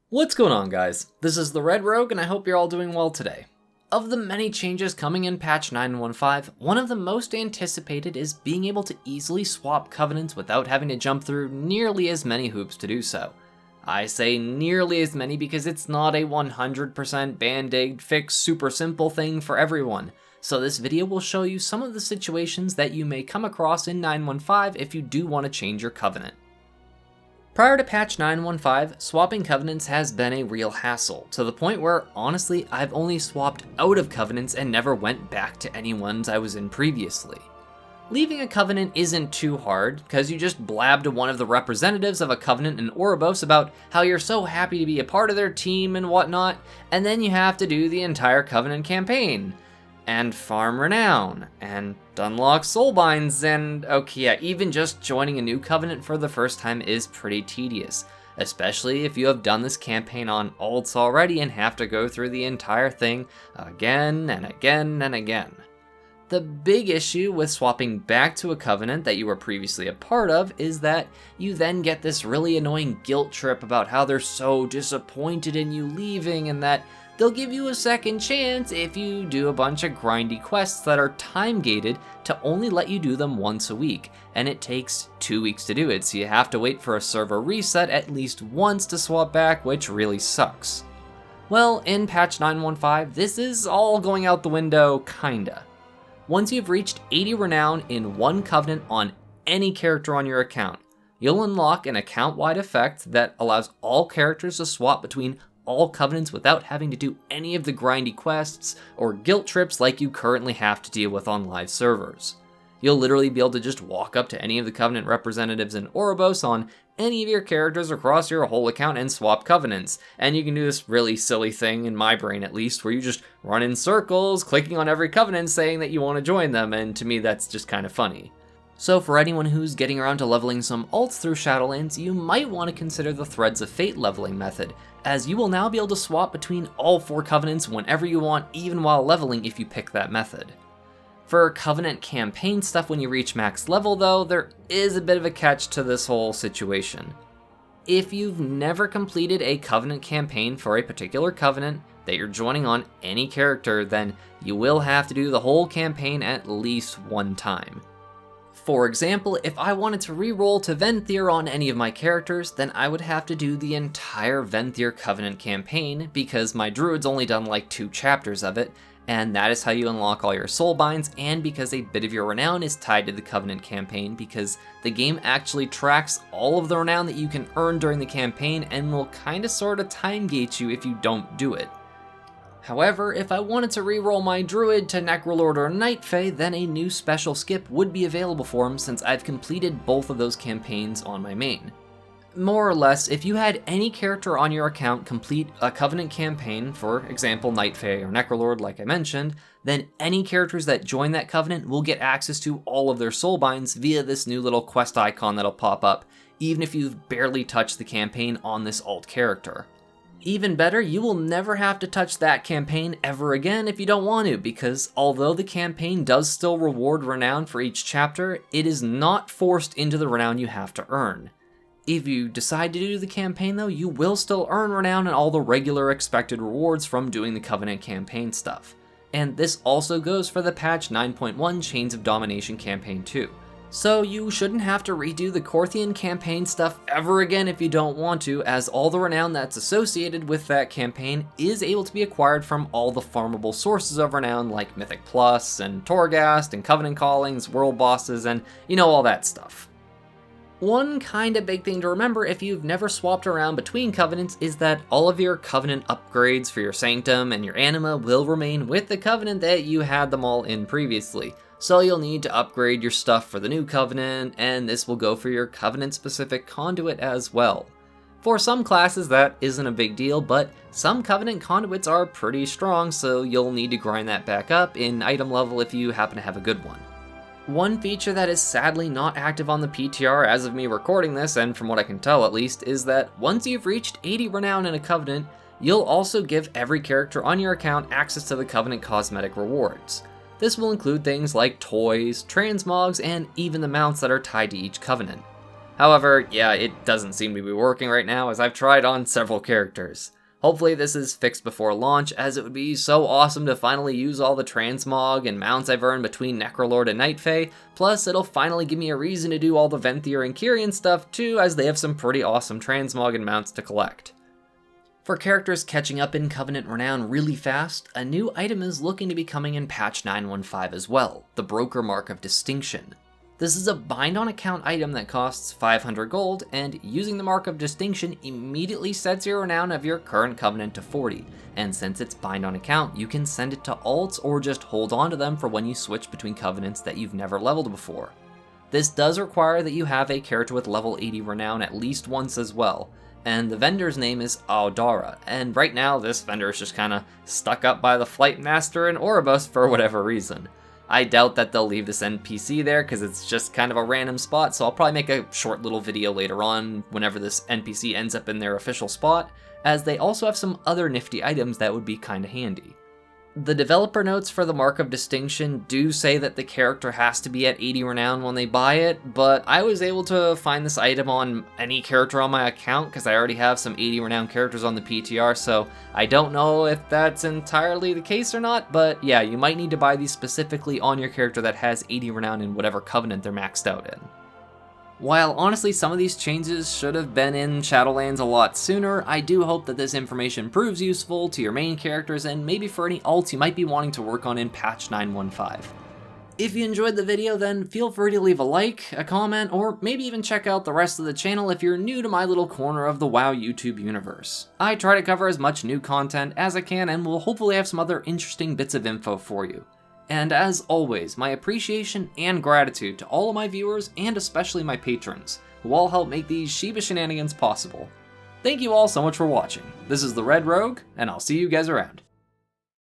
What's going on, guys? This is the Red Rogue, and I hope you're all doing well today. Of the many changes coming in patch 9.15, one of the most anticipated is being able to easily swap covenants without having to jump through nearly as many hoops to do so. I say nearly as many because it's not a 100% band-aid fix super simple thing for everyone, so this video will show you some of the situations that you may come across in 9.15 if you do want to change your covenant. Prior to patch 9.15, swapping covenants has been a real hassle, to the point where, honestly, I've only swapped out of covenants and never went back to any ones I was in previously. Leaving a covenant isn't too hard, because you just blab to one of the representatives of a covenant in Oribos about how you're so happy to be a part of their team and whatnot, and then you have to do the entire covenant campaign, and farm Renown, and unlock soulbinds, and okay, yeah, even just joining a new covenant for the first time is pretty tedious, especially if you have done this campaign on alts already and have to go through the entire thing again and again and again. The big issue with swapping back to a covenant that you were previously a part of is that you then get this really annoying guilt trip about how they're so disappointed in you leaving and that they'll give you a second chance if you do a bunch of grindy quests that are time-gated to only let you do them once a week, and it takes 2 weeks to do it, so you have to wait for a server reset at least once to swap back, which really sucks. Well, in patch 9.15, this is all going out the window, kinda. Once you've reached 80 Renown in one covenant on any character on your account, you'll unlock an account-wide effect that allows all characters to swap between all covenants without having to do any of the grindy quests or guilt trips like you currently have to deal with on live servers. You'll literally be able to just walk up to any of the covenant representatives in Oribos on any of your characters across your whole account and swap covenants, and you can do this really silly thing, in my brain at least, where you just run in circles, clicking on every covenant saying that you want to join them, and to me that's just kind of funny. So for anyone who's getting around to leveling some alts through Shadowlands, you might want to consider the Threads of Fate leveling method, as you will now be able to swap between all 4 covenants whenever you want, even while leveling if you pick that method. For covenant campaign stuff when you reach max level though, there is a bit of a catch to this whole situation. If you've never completed a covenant campaign for a particular covenant that you're joining on any character, then you will have to do the whole campaign at least one time. For example, if I wanted to reroll to Venthyr on any of my characters, then I would have to do the entire Venthyr Covenant campaign, because my druid's only done like 2 chapters of it, and that is how you unlock all your soulbinds, and because a bit of your renown is tied to the Covenant campaign, because the game actually tracks all of the renown that you can earn during the campaign and will kinda sorta time gate you if you don't do it. However, if I wanted to reroll my druid to Necrolord or Nightfey, then a new special skip would be available for him since I've completed both of those campaigns on my main. More or less, if you had any character on your account complete a Covenant campaign, for example Nightfey or Necrolord like I mentioned, then any characters that join that Covenant will get access to all of their soulbinds via this new little quest icon that'll pop up, even if you've barely touched the campaign on this alt character. Even better, you will never have to touch that campaign ever again if you don't want to, because although the campaign does still reward renown for each chapter, it is not forced into the renown you have to earn. If you decide to do the campaign though, you will still earn renown and all the regular expected rewards from doing the Covenant campaign stuff. And this also goes for the patch 9.1 Chains of Domination campaign too. So you shouldn't have to redo the Korthian campaign stuff ever again if you don't want to, as all the renown that's associated with that campaign is able to be acquired from all the farmable sources of renown like Mythic Plus and Torghast and Covenant Callings, World Bosses, and all that stuff. One kinda big thing to remember if you've never swapped around between covenants is that all of your covenant upgrades for your Sanctum and your Anima will remain with the covenant that you had them all in previously. So you'll need to upgrade your stuff for the new covenant, and this will go for your covenant-specific conduit as well. For some classes that isn't a big deal, but some covenant conduits are pretty strong, so you'll need to grind that back up in item level if you happen to have a good one. One feature that is sadly not active on the PTR as of me recording this, and from what I can tell at least, is that once you've reached 80 renown in a covenant, you'll also give every character on your account access to the covenant cosmetic rewards. This will include things like toys, transmogs, and even the mounts that are tied to each covenant. However, yeah, it doesn't seem to be working right now as I've tried on several characters. Hopefully this is fixed before launch, as it would be so awesome to finally use all the Transmog and mounts I've earned between Necrolord and Nightfae, plus it'll finally give me a reason to do all the Venthyr and Kyrian stuff too, as they have some pretty awesome Transmog and mounts to collect. For characters catching up in Covenant Renown really fast, a new item is looking to be coming in patch 9.15 as well, the Broker Mark of Distinction. This is a bind on account item that costs 500 gold, and using the Mark of Distinction immediately sets your renown of your current Covenant to 40, and since it's bind on account, you can send it to alts or just hold on to them for when you switch between Covenants that you've never leveled before. This does require that you have a character with level 80 renown at least once as well, and the vendor's name is Aodara, and right now this vendor is just kinda stuck up by the Flight Master and Oribus for whatever reason. I doubt that they'll leave this NPC there because it's just kind of a random spot, so I'll probably make a short little video later on whenever this NPC ends up in their official spot, as they also have some other nifty items that would be kinda handy. The developer notes for the Mark of Distinction do say that the character has to be at 80 renown when they buy it, but I was able to find this item on any character on my account because I already have some 80 renown characters on the PTR, so I don't know if that's entirely the case or not, but yeah, you might need to buy these specifically on your character that has 80 renown in whatever covenant they're maxed out in. While honestly some of these changes should have been in Shadowlands a lot sooner, I do hope that this information proves useful to your main characters and maybe for any alts you might be wanting to work on in patch 9.15. If you enjoyed the video, then feel free to leave a like, a comment, or maybe even check out the rest of the channel if you're new to my little corner of the WoW YouTube universe. I try to cover as much new content as I can and will hopefully have some other interesting bits of info for you. And as always, my appreciation and gratitude to all of my viewers and especially my patrons, who all help make these Shiba Shenanigans possible. Thank you all so much for watching. This is the Red Rogue, and I'll see you guys around.